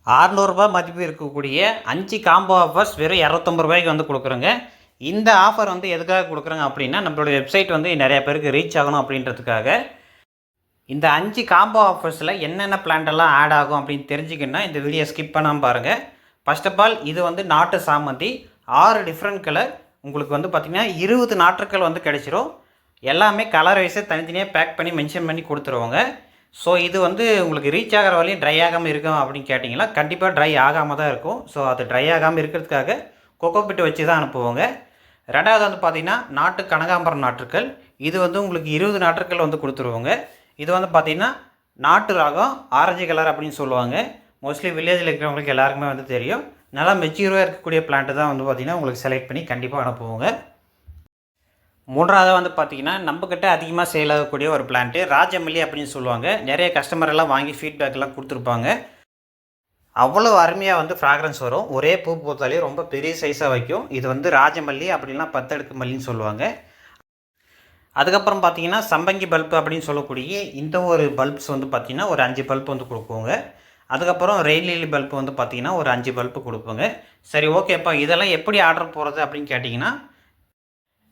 ரூ. 600 மதிப்பு இருக்கக்கூடிய 5 காம்போ ஆஃபர்ஸ் வெறும் ரூ. 250 வந்து கொடுக்குறோங்க. இந்த ஆஃபர் வந்து எதுக்காக கொடுக்குறாங்க அப்படின்னா, நம்மளோட வெப்சைட் வந்து நிறைய பேருக்கு ரீச் ஆகணும் அப்படின்றதுக்காக. இந்த 5 காம்போ ஆஃபர்ஸில் என்னென்ன பிளான்ட்டெல்லாம் ஆட் ஆகும் அப்படின்னு தெரிஞ்சுக்கணுன்னா இந்த வீடியோ ஸ்கிப் பண்ணாமல் பாருங்கள். ஃபர்ஸ்ட் ஆஃப் ஆல் இது வந்து நாட்டு சாமந்தி 6 டிஃப்ரெண்ட் கலர். உங்களுக்கு வந்து பார்த்திங்கன்னா 20 நாற்றுக்கள் வந்து கிடைச்சிரும். எல்லாமே கலர் வைஸை தனித்தனியாக பேக் பண்ணி மென்ஷன் பண்ணி கொடுத்துருவோங்க. ஸோ இது வந்து உங்களுக்கு ரீச் ஆகிற வரையும் ட்ரை ஆகாமல் இருக்கும் அப்படின்னு கேட்டிங்கன்னா கண்டிப்பாக ட்ரை ஆகாமல் தான் இருக்கும். ஸோ அது ட்ரை ஆகாமல் இருக்கிறதுக்காக கொக்கோபிட் வச்சு தான் அனுப்புவோங்க. ரெண்டாவது வந்து பார்த்திங்கன்னா நாட்டு கனகாம்பரம் நாற்றுக்கள். இது வந்து உங்களுக்கு 20 நாற்றுக்கள் வந்து கொடுத்துருவோங்க. இது வந்து பார்த்திங்கன்னா நாட்டு ராகம் ஆரஞ்சு கலர் அப்படின்னு சொல்லுவாங்க. மோஸ்ட்லி வில்லேஜில் இருக்கிறவங்களுக்கு எல்லாருக்குமே வந்து தெரியும். நல்லா மெச்சூராக இருக்கக்கூடிய பிளான்ட்டு தான் வந்து பார்த்திங்கன்னா உங்களுக்கு செலக்ட் பண்ணி கண்டிப்பாக அனுப்புவோங்க. மூன்றாவது வந்து பார்த்திங்கன்னா நம்மக்கிட்ட அதிகமாக சேல் ஆகக்கூடிய ஒரு பிளான்ட்டு ராஜமல்லி அப்படின்னு சொல்லுவாங்க. நிறைய கஸ்டமர் எல்லாம் வாங்கி ஃபீட்பேக்கெல்லாம் கொடுத்துருப்பாங்க. அவ்வளோ அருமையாக வந்து ஃப்ராக்ரன்ஸ் வரும். ஒரே பூ பூத்தாலே ரொம்ப பெரிய சைஸாக வைக்கும். இது வந்து ராஜமல்லி அப்படின்னா 10 அடுக்கு மல்லின்னு சொல்லுவாங்க. அதுக்கப்புறம் பார்த்திங்கன்னா சம்பங்கி பல்ப் அப்படின்னு சொல்லக்கூடிய இந்த ஒரு பல்ப்ஸ் வந்து பார்த்திங்கன்னா ஒரு 5 பல்ப் வந்து கொடுப்போங்க. அதுக்கப்புறம் ரெயின் லில்லி பல்ப் வந்து பார்த்திங்கன்னா ஒரு 5 பல்ப்பு கொடுப்போங்க. சரி, ஓகேப்பா, இதெல்லாம் எப்படி ஆர்டர் போகிறது அப்படின்னு கேட்டிங்கன்னா,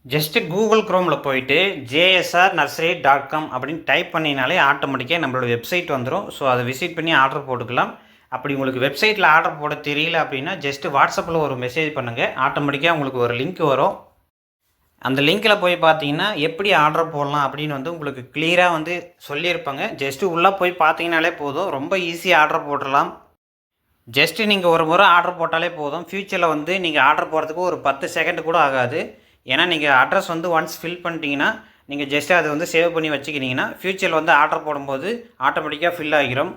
ஜஸ்ட்டு கூகுள் க்ரோமில் போயிட்டு JSRnursery.com அப்படின்னு டைப் பண்ணினாலே ஆட்டோமேட்டிக்காக நம்மளோட வெப்சைட் வந்துடும். ஸோ அதை விசிட் பண்ணி ஆர்டர் போட்டுக்கலாம். அப்படி உங்களுக்கு வெப்சைட்டில் ஆர்டர் போட தெரியல அப்படின்னா ஜஸ்ட்டு வாட்ஸ்அப்பில் ஒரு மெசேஜ் பண்ணுங்கள். ஆட்டோமேட்டிக்காக உங்களுக்கு ஒரு லிங்க் வரும். அந்த லிங்க்கில் போய் பார்த்தீங்கன்னா எப்படி ஆர்டர் போடலாம் அப்படின்னு வந்து உங்களுக்கு கிளியராக வந்து சொல்லியிருப்பாங்க. ஜஸ்ட்டு உள்ளே போய் பார்த்தீங்கனாலே போதும். ரொம்ப ஈஸியாக ஆர்டர் போட்டுடலாம். ஜஸ்ட்டு நீங்கள் ஒரு முறை ஆர்டர் போட்டாலே போதும். ஃப்யூச்சரில் வந்து நீங்கள் ஆர்டர் போடுறதுக்கு ஒரு 10 செகண்ட் கூட ஆகாது. ஏன்னா நீங்கள் அட்ரஸ் வந்து ஒன்ஸ் ஃபில் பண்ணிட்டீங்கன்னா நீங்கள் ஜஸ்ட்டு அதை வந்து சேவ் பண்ணி வச்சுக்கிட்டிங்கன்னா ஃப்யூச்சரில் வந்து ஆர்டர் போடும்போது ஆட்டோமேட்டிக்காக ஃபில் ஆகிரும்.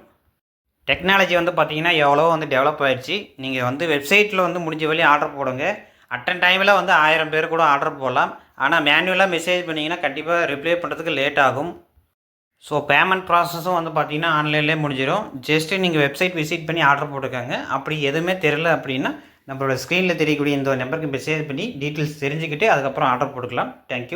டெக்னாலஜி வந்து பார்த்திங்கன்னா எவ்வளோ வந்து டெவலப் ஆகிடுச்சு. நீங்கள் வந்து வெப்சைட்டில் வந்து முடிஞ்ச வரையும் ஆர்டர் போடுங்க. அட்டன் டைமில் வந்து 1000 பேர் கூட ஆர்டர் போடலாம். ஆனால் மேனுவலாக மெசேஜ் பண்ணிங்கன்னா கண்டிப்பாக ரிப்ளை பண்ணுறதுக்கு லேட் ஆகும். ஸோ பேமெண்ட் ப்ராசஸும் வந்து பார்த்திங்கன்னா ஆன்லைன்லேயே முடிஞ்சிடும். ஜஸ்ட்டு நீங்கள் வெப்சைட் விசிட் பண்ணி ஆர்டர் போட்டுக்கோங்க. அப்படி எதுவுமே தெரியல அப்படின்னா நம்மளோட ஸ்க்ரீனில் தெரியக்கூடிய இந்த நம்பருக்கு மெசேஜ் பண்ணி டீட்டெயில்ஸ் தெரிஞ்சுக்கிட்டு அதுக்கப்புறம் ஆர்டர் போட்டுக்கலாம். தேங்க்யூ.